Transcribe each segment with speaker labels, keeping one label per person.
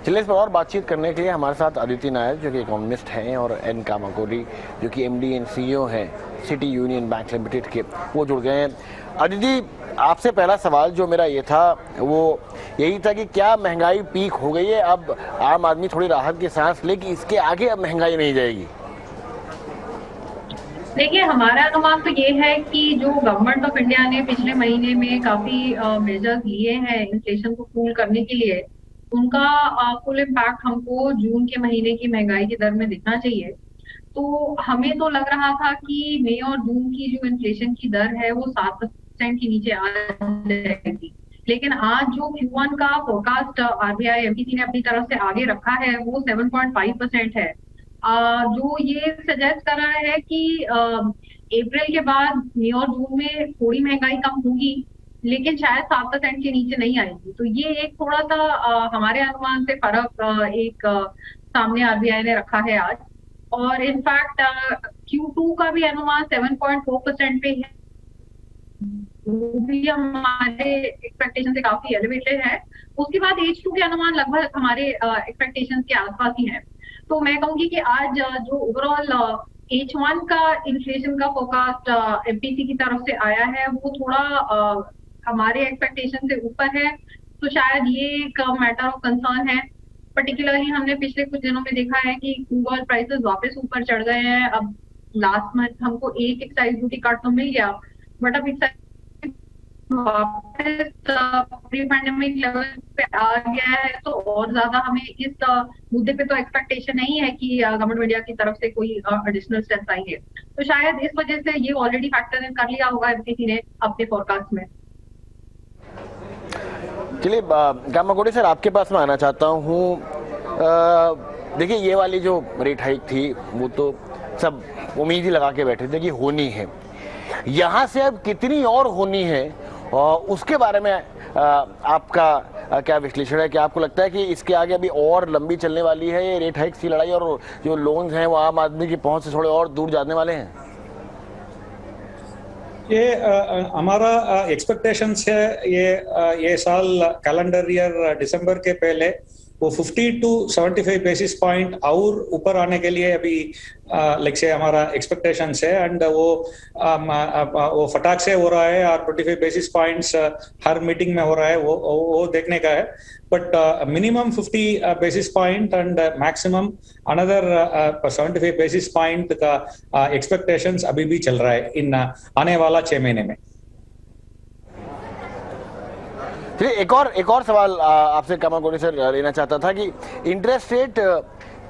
Speaker 1: चलिए इस पर और बातचीत करने के लिए हमारे साथ अदिति नायर जो कि इकोनॉमिस्ट हैं और एन कामाकोडी जो कि एमडी एंड सीईओ हैं सिटी यूनियन बैंक लिमिटेड के, वो जुड़ गए हैं। अदिति, आपसे पहला सवाल जो मेरा ये था वो यही था कि क्या महंगाई पीक हो गई है, अब आम आदमी थोड़ी राहत की सांस ले कि इसके आगे अब महंगाई नहीं जाएगी?
Speaker 2: देखिए, हमारा अनुमान तो ये है कि जो गवर्नमेंट ऑफ इंडिया ने पिछले महीने में काफी मेजर्स लिए हैं इन्फ्लेशन को कूल करने के लिए, उनका फुल इम्पैक्ट हमको जून के महीने की महंगाई की दर में दिखना चाहिए। तो हमें तो लग रहा था कि मई और जून की जो इन्फ्लेशन की दर है वो 7% के नीचे आ जाएगी, लेकिन आज जो Q1 का फोरकास्ट आरबीआई एमपीसी ने अपनी तरफ से आगे रखा है वो 7.5% है। जो ये सजेस्ट कर रहा है कि अप्रैल के बाद मई और जून में थोड़ी महंगाई कम होगी, लेकिन शायद 7% के नीचे नहीं आएगी। तो ये एक थोड़ा सा हमारे अनुमान से फर्क सामने आरबीआई ने रखा है आज। और इनफैक्ट Q2 का भी अनुमान 7.4% पे है, वो भी हमारे एक्सपेक्टेशन से काफी एलिवेटेड है। उसके बाद H2 के अनुमान लगभग हमारे एक्सपेक्टेशन के आसपास ही है। तो मैं कहूंगी कि आज जो ओवरऑल H1 का इन्फ्लेशन का फोरकास्ट एमपीसी की तरफ से आया है वो थोड़ा हमारे एक्सपेक्टेशन से ऊपर है। तो शायद ये एक मैटर ऑफ कंसर्न है। पर्टिकुलरली हमने पिछले कुछ दिनों में देखा है कि क्रूड ऑयल प्राइसेस वापस ऊपर चढ़ गए हैं। अब लास्ट मंथ हमको एक एक्साइज ड्यूटी कट तो मिल गया, बट अब एक्साइज वापस प्री पैंडेमिक लेवल पे आ गया है। तो और ज्यादा हमें इस मुद्दे पे तो एक्सपेक्टेशन नहीं है कि गवर्नमेंट ऑफ इंडिया की तरफ से कोई एडिशनल स्टेप्स आएंगे। तो शायद इस वजह से ये ऑलरेडी फैक्टर इन कर लिया होगा एमपीसी ने अपने फोरकास्ट में।
Speaker 1: चलिए कामाकोडी सर, आपके पास मैं आना चाहता हूँ। देखिए, ये वाली जो रेट हाइक थी वो तो सब उम्मीद ही लगा के बैठे थे कि होनी है। यहाँ से अब कितनी और होनी है और उसके बारे में आपका क्या विश्लेषण है? क्या आपको लगता है कि इसके आगे अभी और लंबी चलने वाली है ये रेट हाइक्स की लड़ाई, और जो लोन्स हैं वो आम आदमी की पहुंच से थोड़े और दूर जाने वाले हैं?
Speaker 3: ये हमारा एक्सपेक्टेशंस है। ये साल कैलेंडर ईयर दिसंबर के पहले वो 50 to 75 बेसिस पॉइंट और ऊपर आने के लिए अभी लाइक से हमारा एक्सपेक्टेशंस है। एंड वो फटाक से हो रहा है और 25 बेसिस पॉइंट्स हर मीटिंग में हो रहा है, वो देखने का है। But minimum 50 basis point and maximum another 75 basis point का एक्सपेक्टेशंस अभी भी चल रहा है इन आने वाला 6 महीने में।
Speaker 1: चलिए एक और सवाल आपसे कामाकोडी सर लेना चाहता था कि इंटरेस्ट रेट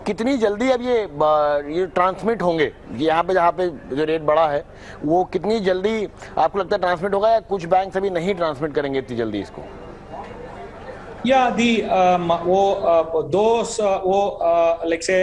Speaker 1: कितनी जल्दी अब ये ट्रांसमिट होंगे, यहाँ पे जहाँ पे जो रेट बढ़ा है वो कितनी जल्दी आपको लगता है ट्रांसमिट होगा, या कुछ बैंक अभी नहीं ट्रांसमिट करेंगे इतनी जल्दी इसको?
Speaker 3: या दी वो लाइक से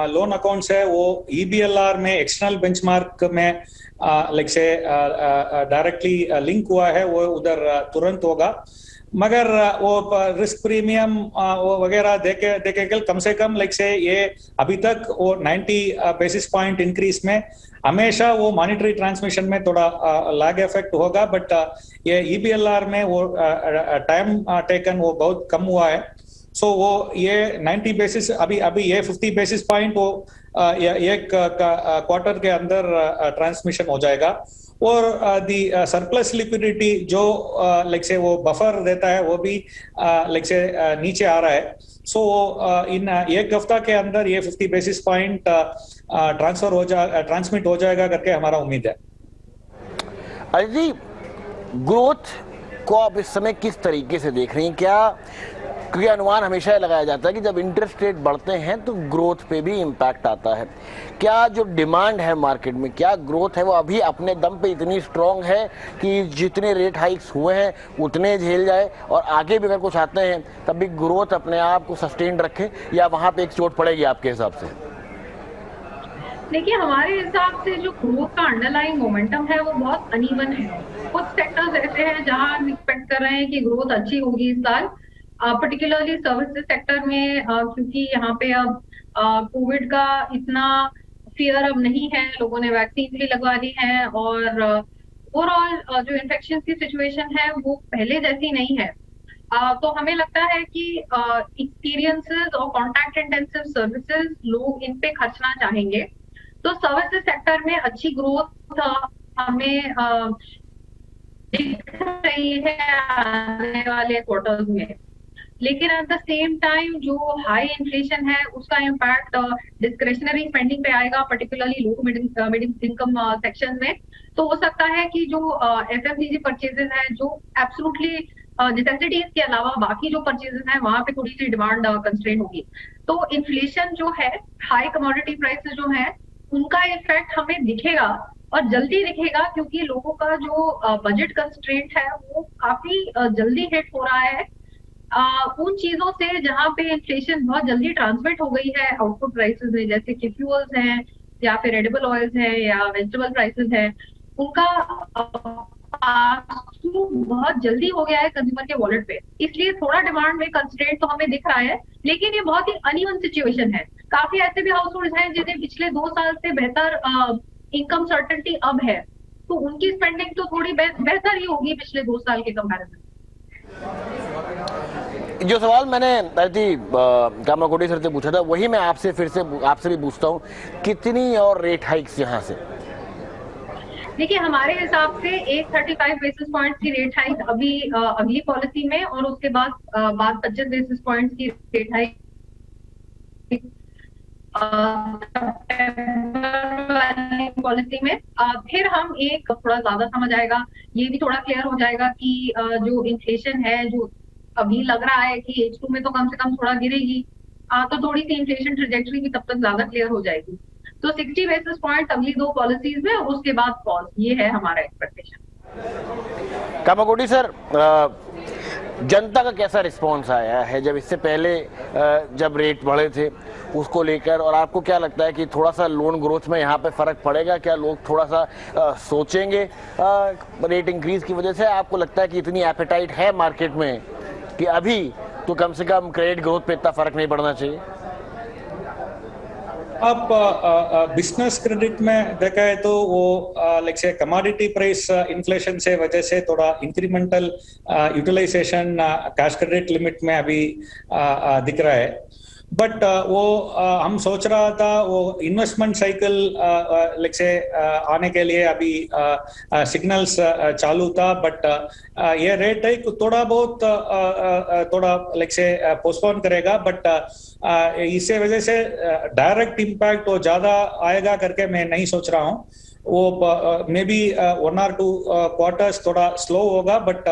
Speaker 3: लोन अकाउंट्स है वो ईबीएलआर में एक्सटर्नल बेंचमार्क में लाइक से डायरेक्टली लिंक हुआ है, वो उधर तुरंत होगा। मगर वो रिस्क प्रीमियम वो वगैरह देखे कम से कम लाइक से ये अभी तक वो 90 बेसिस पॉइंट इंक्रीज में हमेशा वो मॉनिटरी ट्रांसमिशन में थोड़ा लैग इफेक्ट होगा। बट ये ईबीएलआर में वो टाइम टेकन वो बहुत कम हुआ है। सो वो ये 90 बेसिस अभी ये 50 बेसिस पॉइंट वो एक क्वार्टर के अंदर ट्रांसमिशन हो जाएगा। और दी सरप्लस लिक्विडिटी जो लाइक से वो बफर देता है वो भी लाइक से नीचे आ रहा है। सो इन एक हफ्ता के अंदर ये 50 बेसिस पॉइंट ट्रांसमिट हो जाएगा करके हमारा उम्मीद है।
Speaker 1: अजी, ग्रोथ को आप इस समय किस तरीके से देख रही हैं? क्या, क्योंकि अनुमान हमेशा लगाया जाता है कि जब इंटरेस्ट रेट बढ़ते हैं तो ग्रोथ पे भी इम्पैक्ट आता है। क्या जो डिमांड है मार्केट में, क्या ग्रोथ है वो अभी अपने दम पे इतनी स्ट्रांग है कि जितने रेट हाइक्स हुए हैं उतने झेल जाए, और आगे भी अगर कुछ आते हैं तब भी ग्रोथ अपने आप को सस्टेन रखे, या वहां पे एक चोट पड़ेगी आपके हिसाब से?
Speaker 2: देखिए, हमारे हिसाब से जो ग्रोथ का अंडरलाइन मोमेंटम है वो बहुत अनइवन है। कुछ सेक्टर्स ऐसे हैं जहां हम एक्सपेक्ट कर रहे हैं कि ग्रोथ अच्छी होगी इस साल, पर्टिकुलरली सर्विसेज सेक्टर में, क्योंकि यहाँ पे अब कोविड का इतना फियर अब नहीं है, लोगों ने वैक्सीन भी लगवा ली है, और ओवरऑल जो इन्फेक्शन की सिचुएशन है वो पहले जैसी नहीं है। तो हमें लगता है कि एक्सपीरियंसेस और कॉन्टैक्ट इंटेंसिव सर्विसेज लोग इन पे खर्चना चाहेंगे। तो सर्विसेज सेक्टर में अच्छी ग्रोथ हमें दिख रही है आने वाले क्वार्टर्स में। लेकिन एट द सेम टाइम जो हाई इन्फ्लेशन है उसका इम्पैक्ट डिस्क्रेशनरी स्पेंडिंग पे आएगा, particularly low middle income section में। तो हो सकता है कि जो एफएमसीजी परचेजेस हैं, जो एब्सोल्युटली नेसेसिटीज के अलावा बाकी जो परचेजेस हैं वहां पे थोड़ी सी डिमांड कंस्ट्रेन होगी। तो इन्फ्लेशन जो है, हाई कमोडिटी प्राइसेस जो है, उनका इफेक्ट हमें दिखेगा और जल्दी दिखेगा, क्योंकि लोगों का जो बजट कंस्ट्रेंट है वो काफी जल्दी हिट हो रहा है उन चीजों से जहां पे इन्फ्लेशन बहुत जल्दी ट्रांसमिट हो गई है आउटपुट प्राइसेस में, जैसे कि फ्यूल्स हैं या फिर एडिबल ऑयल्स हैं या वेजिटेबल प्राइसेस हैं। उनका pass-through बहुत जल्दी हो गया है कंज्यूमर के वॉलेट पे, इसलिए थोड़ा डिमांड में कंस्ट्रेंट तो हमें दिख रहा है। लेकिन ये बहुत ही अनइवन सिचुएशन है। काफी ऐसे भी हाउस होल्ड हैं जिन्हें पिछले 2 साल से बेहतर इनकम सर्टेनिटी अब है, तो उनकी स्पेंडिंग तो थोड़ी बेहतर ही होगी पिछले 2 साल के कंपैरिजन।
Speaker 1: जो सवाल मैंने कामाकोटी सर से पूछा था वही मैं आपसे फिर से आपसे भी पूछता हूँ, कितनी और रेट हाइक्स यहाँ से?
Speaker 2: देखिए, हमारे हिसाब से एक 35 बेसिस पॉइंट्स की रेट हाइक अभी अगली पॉलिसी में, और उसके बाद 25 बेसिस पॉइंट्स की रेट हाइक पॉलिसी में। फिर हम एक थोड़ा ज्यादा समझ आएगा, ये भी थोड़ा क्लियर हो जाएगा कि जो इन्फ्लेशन है, जो अभी लग रहा है कि H2 में तो कम से कम थोड़ा गिरेगी, तो थोड़ी सी इन्फ्लेशन ट्रेजेक्टरी भी तब तक ज्यादा क्लियर हो जाएगी। तो 60 बेसिस पॉइंट अगली 2 पॉलिसीज में, और उसके बाद पॉज, ये है हमारा एक्सपेक्टेशन।
Speaker 1: कामाकोटी सर, जनता का कैसा रिस्पॉन्स आया है जब इससे पहले जब रेट बढ़े थे उसको लेकर, और आपको क्या लगता है कि थोड़ा सा लोन ग्रोथ में यहाँ पे फर्क पड़ेगा? क्या लोग थोड़ा सा सोचेंगे रेट इंक्रीज की वजह से? आपको लगता है कि इतनी एपेटाइट है मार्केट में कि अभी तो कम से कम क्रेडिट ग्रोथ पे इतना फर्क नहीं पड़ना चाहिए?
Speaker 3: आप बिजनेस क्रेडिट में देखा है तो वो लाइक से कमोडिटी प्राइस इन्फ्लेशन से वजह से थोड़ा incremental utilization cash credit limit में अभी दिख रहा है। बट वो हम सोच रहा था वो इन्वेस्टमेंट साइकिल लाइक से आने के लिए अभी सिग्नल्स चालू था। बट ये रेट है थोड़ा बहुत थोड़ा लाइक से पोस्टपोन करेगा। बट इससे वजह से डायरेक्ट इम्पैक्ट वो ज्यादा आएगा करके मैं नहीं सोच रहा हूँ। वो मे बी 1 or 2 क्वार्टर्स थोड़ा स्लो होगा। बट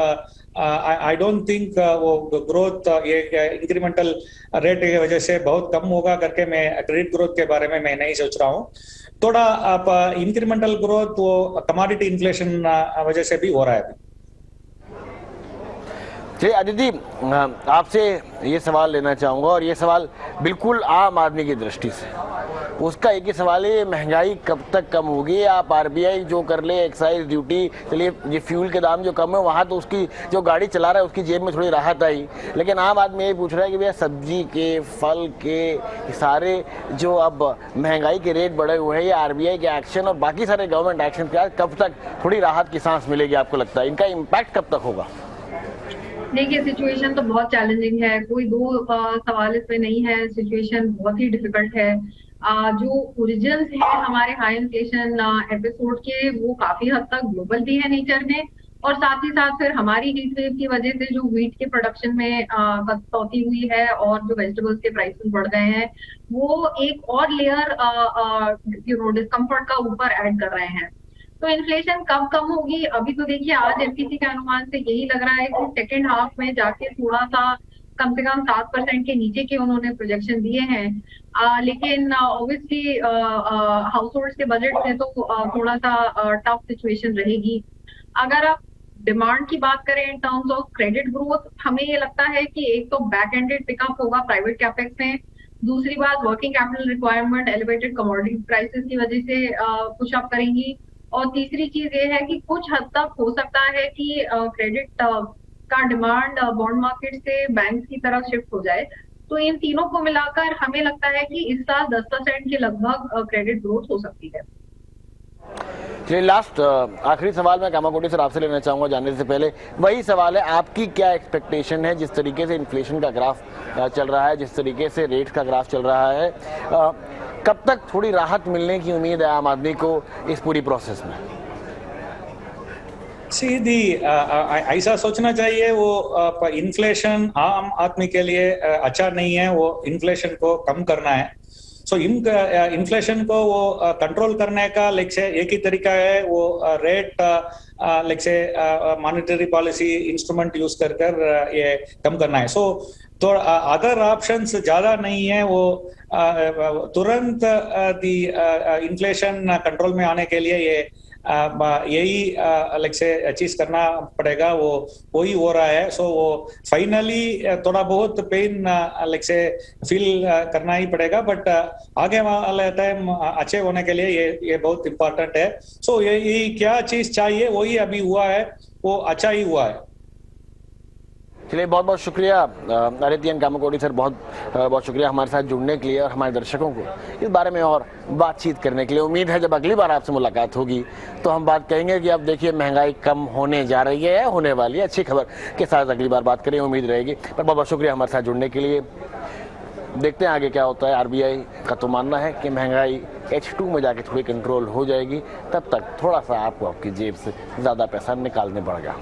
Speaker 3: आई डोंट थिंक वो ग्रोथ ये इंक्रीमेंटल रेट की वजह से बहुत कम होगा करके मैं क्रेडिट ग्रोथ के बारे में मैं नहीं सोच रहा हूँ। थोड़ा आप इंक्रीमेंटल ग्रोथ वो कमोडिटी इन्फ्लेशन वजह से भी हो रहा है।
Speaker 1: चलिए अदिति, आपसे ये सवाल लेना चाहूँगा, और ये सवाल बिल्कुल आम आदमी की दृष्टि से। उसका एक ही सवाल है, महंगाई कब तक कम होगी? आप आरबीआई जो कर ले, एक्साइज ड्यूटी, चलिए ये फ्यूल के दाम जो कम है वहाँ तो उसकी जो गाड़ी चला रहा है उसकी जेब में थोड़ी राहत आई, लेकिन आम आदमी ये पूछ रहा है कि भैया सब्जी के, फल के सारे जो अब महंगाई के रेट बढ़े हुए हैं, ये आरबीआई के एक्शन और बाकी सारे गवर्नमेंट एक्शन के बाद कब तक थोड़ी राहत की सांस मिलेगी? आपको लगता है इनका इम्पैक्ट कब तक होगा?
Speaker 2: देखिए, सिचुएशन तो बहुत चैलेंजिंग है, कोई दो सवाल इसमें नहीं है। सिचुएशन बहुत ही डिफिकल्ट है। जो ओरिजिन्स है हमारे हाई इन्फ्लेशन एपिसोड के, वो काफी हद तक ग्लोबल भी है नेचर में, और साथ ही साथ फिर हमारी हीट वेव की वजह से जो व्हीट के प्रोडक्शन में कटौती हुई है और जो वेजिटेबल्स के प्राइसेस बढ़ गए हैं, वो एक और लेयर डिस्कम्फर्ट का ऊपर ऐड कर रहे हैं। तो इन्फ्लेशन कब कम होगी? अभी तो देखिए, आज एमपीसी के अनुमान से यही लग रहा है कि सेकेंड हाफ में जाके थोड़ा सा कम से कम 7% के नीचे के उन्होंने प्रोजेक्शन दिए हैं। लेकिन ऑब्वियसली हाउस होल्ड के बजट से तो थोड़ा सा टफ सिचुएशन रहेगी। अगर आप डिमांड की बात करें in terms of credit growth, हमें ये लगता है कि एक तो बैक एंडेड पिकअप होगा प्राइवेट कैपेक्स में, दूसरी बात working capital requirement elevated commodity prices की वजह से पुश अप करेंगी, और तीसरी चीज ये है कि कुछ हद तक हो सकता है कि क्रेडिट का डिमांड बॉन्ड मार्केट से बैंक की तरफ शिफ्ट हो जाए। तो इन तीनों को मिलाकर हमें लगता है कि इस साल 10% के लगभग क्रेडिट ग्रोथ हो सकती है।
Speaker 1: चलिए लास्ट आखिरी सवाल मैं कामाकोटी सर आपसे लेना चाहूँगा जाने से पहले। वही सवाल है, आपकी क्या एक्सपेक्टेशन है जिस तरीके से इन्फ्लेशन का ग्राफ चल रहा है, जिस तरीके से रेट का ग्राफ चल रहा है, कब तक थोड़ी राहत मिलने की उम्मीद है आम आदमी को इस पूरी प्रोसेस में?
Speaker 3: सीधी ऐसा सोचना चाहिए वो इन्फ्लेशन आम आदमी के लिए अच्छा नहीं है, वो इन्फ्लेशन को कम करना है। सो इन्फ्लेशन को वो कंट्रोल करने का लाइक से एक ही तरीका है, वो रेट लाइक से मॉनेटरी पॉलिसी इंस्ट्रूमेंट यूज कर ये कम करना है। सो तो अदर ऑप्शंस ज्यादा नहीं है, वो तुरंत दी इन्फ्लेशन कंट्रोल में आने के लिए ये यही लाइक से चीज करना पड़ेगा, वो वही हो रहा है। सो वो फाइनली थोड़ा बहुत पेन लाइक से फील करना ही पड़ेगा, बट आगे वाले टाइम अच्छे होने के लिए ये बहुत इंपॉर्टेंट है। सो ये क्या चीज चाहिए वही अभी हुआ है, वो अच्छा ही हुआ है।
Speaker 1: चलिए बहुत बहुत शुक्रिया आदित्य कामाकोटी सर, बहुत बहुत शुक्रिया हमारे साथ जुड़ने के लिए और हमारे दर्शकों को इस बारे में और बातचीत करने के लिए। उम्मीद है जब अगली बार आपसे मुलाकात होगी तो हम बात कहेंगे कि अब देखिए महंगाई कम होने जा रही है, होने वाली है। अच्छी खबर के साथ अगली बार बात करें, उम्मीद रहेगी। पर बहुत बहुत शुक्रिया हमारे साथ जुड़ने के लिए। देखते हैं आगे क्या होता है। आरबीआई का तो मानना है कि महंगाई H2 में जाके थोड़ी कंट्रोल हो जाएगी, तब तक थोड़ा सा आपको आपकी जेब से ज़्यादा पैसा निकालने पड़ेगा।